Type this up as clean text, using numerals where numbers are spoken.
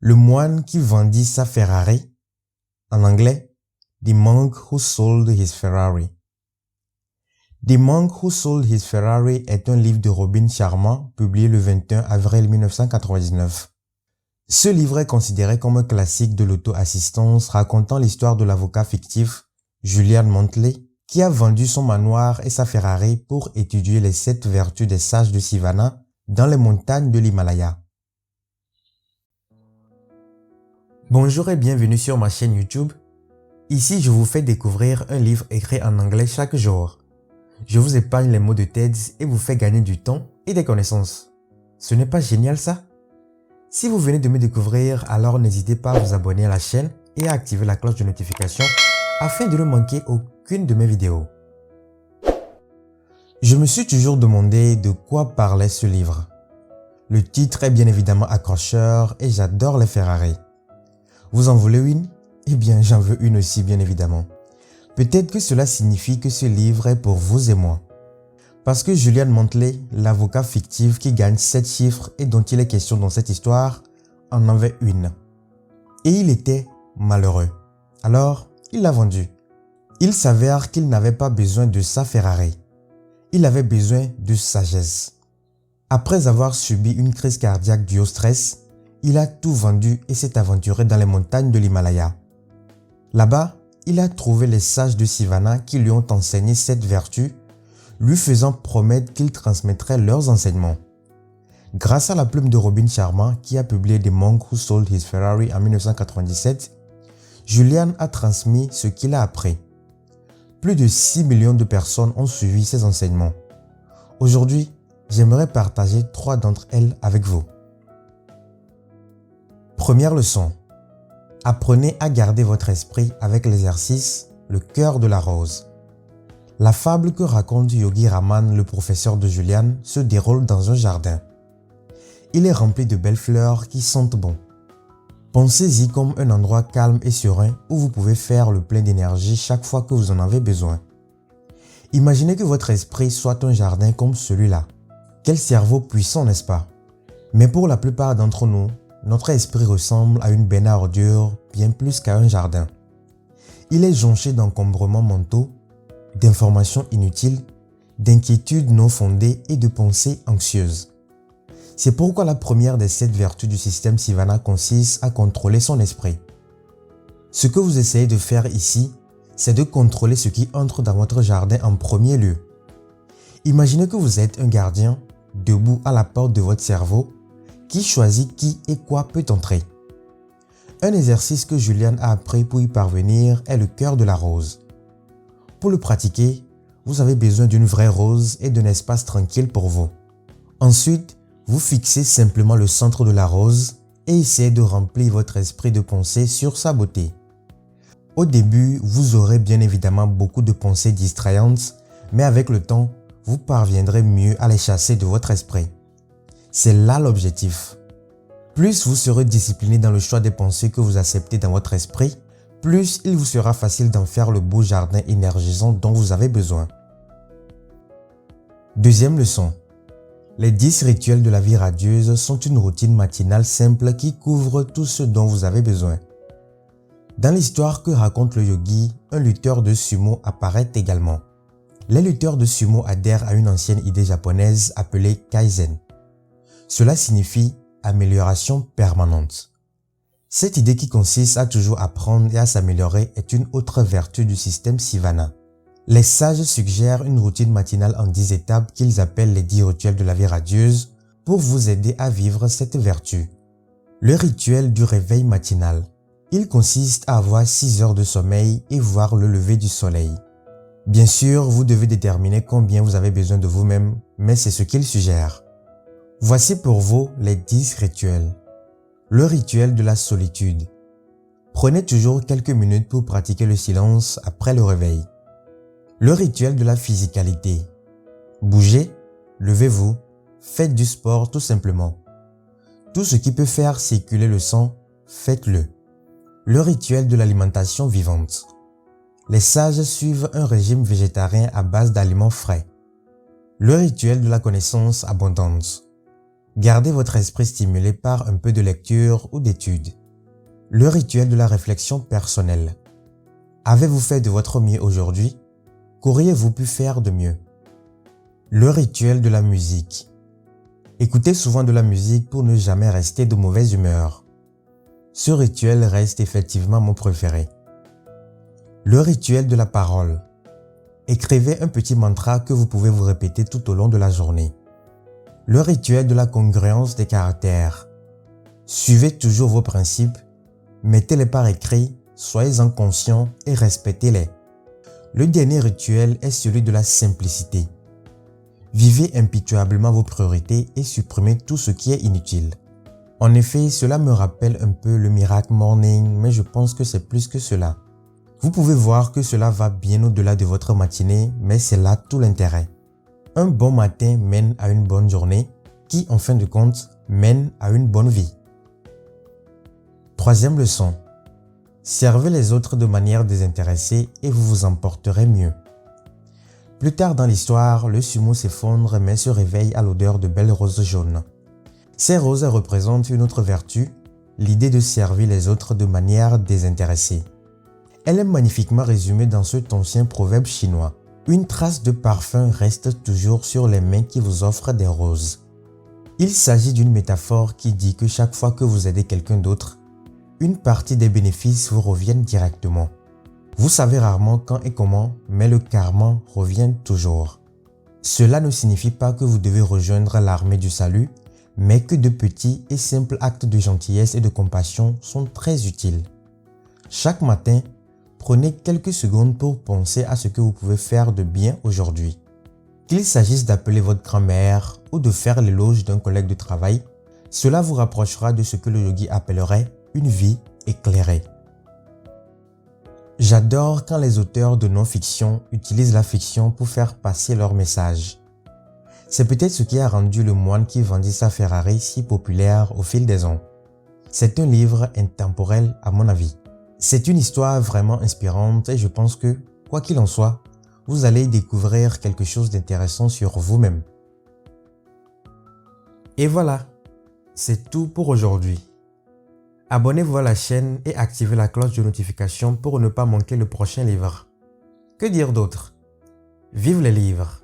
Le moine qui vendit sa Ferrari, en anglais, The Monk Who Sold His Ferrari. The Monk Who Sold His Ferrari est un livre de Robin Sharma, publié le 21 avril 1999. Ce livre est considéré comme un classique de l'auto-assistance racontant l'histoire de l'avocat fictif Julian Montley, qui a vendu son manoir et sa Ferrari pour étudier les 7 vertus des sages de Sivana dans les montagnes de l'Himalaya. Bonjour et bienvenue sur ma chaîne YouTube. Ici, je vous fais découvrir un livre écrit en anglais chaque jour. Je vous épargne les mots de tête et vous fais gagner du temps et des connaissances. Ce n'est pas génial ça? Si vous venez de me découvrir, alors n'hésitez pas à vous abonner à la chaîne et à activer la cloche de notification afin de ne manquer aucune de mes vidéos. Je me suis toujours demandé de quoi parlait ce livre. Le titre est bien évidemment accrocheur et j'adore les Ferrari. Vous en voulez une? Eh bien, j'en veux une aussi, bien évidemment. Peut-être que cela signifie que ce livre est pour vous et moi. Parce que Julian Montley, l'avocat fictif qui gagne 7 chiffres et dont il est question dans cette histoire, en avait une. Et il était malheureux. Alors, il l'a vendue. Il s'avère qu'il n'avait pas besoin de sa Ferrari. Il avait besoin de sagesse. Après avoir subi une crise cardiaque due au stress, il a tout vendu et s'est aventuré dans les montagnes de l'Himalaya. Là-bas, il a trouvé les sages de Sivana qui lui ont enseigné cette vertu, lui faisant promettre qu'ils transmettraient leurs enseignements. Grâce à la plume de Robin Sharma, qui a publié The Monk Who Sold His Ferrari en 1997, Julian a transmis ce qu'il a appris. Plus de 6 millions de personnes ont suivi ses enseignements. Aujourd'hui, j'aimerais partager 3 d'entre elles avec vous. Première leçon. Apprenez à garder votre esprit avec l'exercice « Le cœur de la rose ». La fable que raconte Yogi Raman, le professeur de Julian, se déroule dans un jardin. Il est rempli de belles fleurs qui sentent bon. Pensez-y comme un endroit calme et serein où vous pouvez faire le plein d'énergie chaque fois que vous en avez besoin. Imaginez que votre esprit soit un jardin comme celui-là. Quel cerveau puissant, n'est-ce pas? Mais pour la plupart d'entre nous, notre esprit ressemble à une benne à ordures bien plus qu'à un jardin. Il est jonché d'encombrements mentaux, d'informations inutiles, d'inquiétudes non fondées et de pensées anxieuses. C'est pourquoi la première des 7 vertus du système Sivana consiste à contrôler son esprit. Ce que vous essayez de faire ici, c'est de contrôler ce qui entre dans votre jardin en premier lieu. Imaginez que vous êtes un gardien, debout à la porte de votre cerveau, qui choisit qui et quoi peut entrer. Un exercice que Julian a appris pour y parvenir est le cœur de la rose. Pour le pratiquer, vous avez besoin d'une vraie rose et d'un espace tranquille pour vous. Ensuite, vous fixez simplement le centre de la rose et essayez de remplir votre esprit de pensées sur sa beauté. Au début, vous aurez bien évidemment beaucoup de pensées distrayantes, mais avec le temps, vous parviendrez mieux à les chasser de votre esprit. C'est là l'objectif. Plus vous serez discipliné dans le choix des pensées que vous acceptez dans votre esprit, plus il vous sera facile d'en faire le beau jardin énergisant dont vous avez besoin. Deuxième leçon. Les 10 rituels de la vie radieuse sont une routine matinale simple qui couvre tout ce dont vous avez besoin. Dans l'histoire que raconte le yogi, un lutteur de sumo apparaît également. Les lutteurs de sumo adhèrent à une ancienne idée japonaise appelée Kaizen. Cela signifie amélioration permanente. Cette idée qui consiste à toujours apprendre et à s'améliorer est une autre vertu du système Sivana. Les sages suggèrent une routine matinale en 10 étapes qu'ils appellent les 10 rituels de la vie radieuse pour vous aider à vivre cette vertu. Le rituel du réveil matinal. Il consiste à avoir 6 heures de sommeil et voir le lever du soleil. Bien sûr, vous devez déterminer combien vous avez besoin de vous-même, mais c'est ce qu'il suggère. Voici pour vous les 10 rituels. Le rituel de la solitude. Prenez toujours quelques minutes pour pratiquer le silence après le réveil. Le rituel de la physicalité. Bougez, levez-vous, faites du sport tout simplement. Tout ce qui peut faire circuler le sang, faites-le. Le rituel de l'alimentation vivante. Les sages suivent un régime végétarien à base d'aliments frais. Le rituel de la connaissance abondante. Gardez votre esprit stimulé par un peu de lecture ou d'étude. Le rituel de la réflexion personnelle. Avez-vous fait de votre mieux aujourd'hui? Qu'auriez-vous pu faire de mieux? Le rituel de la musique. Écoutez souvent de la musique pour ne jamais rester de mauvaise humeur. Ce rituel reste effectivement mon préféré. Le rituel de la parole. Écrivez un petit mantra que vous pouvez vous répéter tout au long de la journée. Le rituel de la congruence des caractères. Suivez toujours vos principes, mettez-les par écrit, soyez-en conscients et respectez-les. Le dernier rituel est celui de la simplicité. Vivez impitoyablement vos priorités et supprimez tout ce qui est inutile. En effet, cela me rappelle un peu le Miracle Morning, mais je pense que c'est plus que cela. Vous pouvez voir que cela va bien au-delà de votre matinée, mais c'est là tout l'intérêt. Un bon matin mène à une bonne journée, qui en fin de compte mène à une bonne vie. Troisième leçon. Servez les autres de manière désintéressée et vous vous en porterez mieux. Plus tard dans l'histoire, le sumo s'effondre mais se réveille à l'odeur de belles roses jaunes. Ces roses représentent une autre vertu, l'idée de servir les autres de manière désintéressée. Elle est magnifiquement résumée dans cet ancien proverbe chinois. Une trace de parfum reste toujours sur les mains qui vous offrent des roses. Il s'agit d'une métaphore qui dit que chaque fois que vous aidez quelqu'un d'autre, une partie des bénéfices vous reviennent directement. Vous savez rarement quand et comment, mais le karma revient toujours. Cela ne signifie pas que vous devez rejoindre l'armée du salut, mais que de petits et simples actes de gentillesse et de compassion sont très utiles. Chaque matin, prenez quelques secondes pour penser à ce que vous pouvez faire de bien aujourd'hui. Qu'il s'agisse d'appeler votre grand-mère ou de faire l'éloge d'un collègue de travail, cela vous rapprochera de ce que le yogi appellerait une vie éclairée. J'adore quand les auteurs de non-fiction utilisent la fiction pour faire passer leur message. C'est peut-être ce qui a rendu Le Moine qui vendit sa Ferrari si populaire au fil des ans. C'est un livre intemporel à mon avis. C'est une histoire vraiment inspirante et je pense que, quoi qu'il en soit, vous allez découvrir quelque chose d'intéressant sur vous-même. Et voilà, c'est tout pour aujourd'hui. Abonnez-vous à la chaîne et activez la cloche de notification pour ne pas manquer le prochain livre. Que dire d'autre? Vive les livres!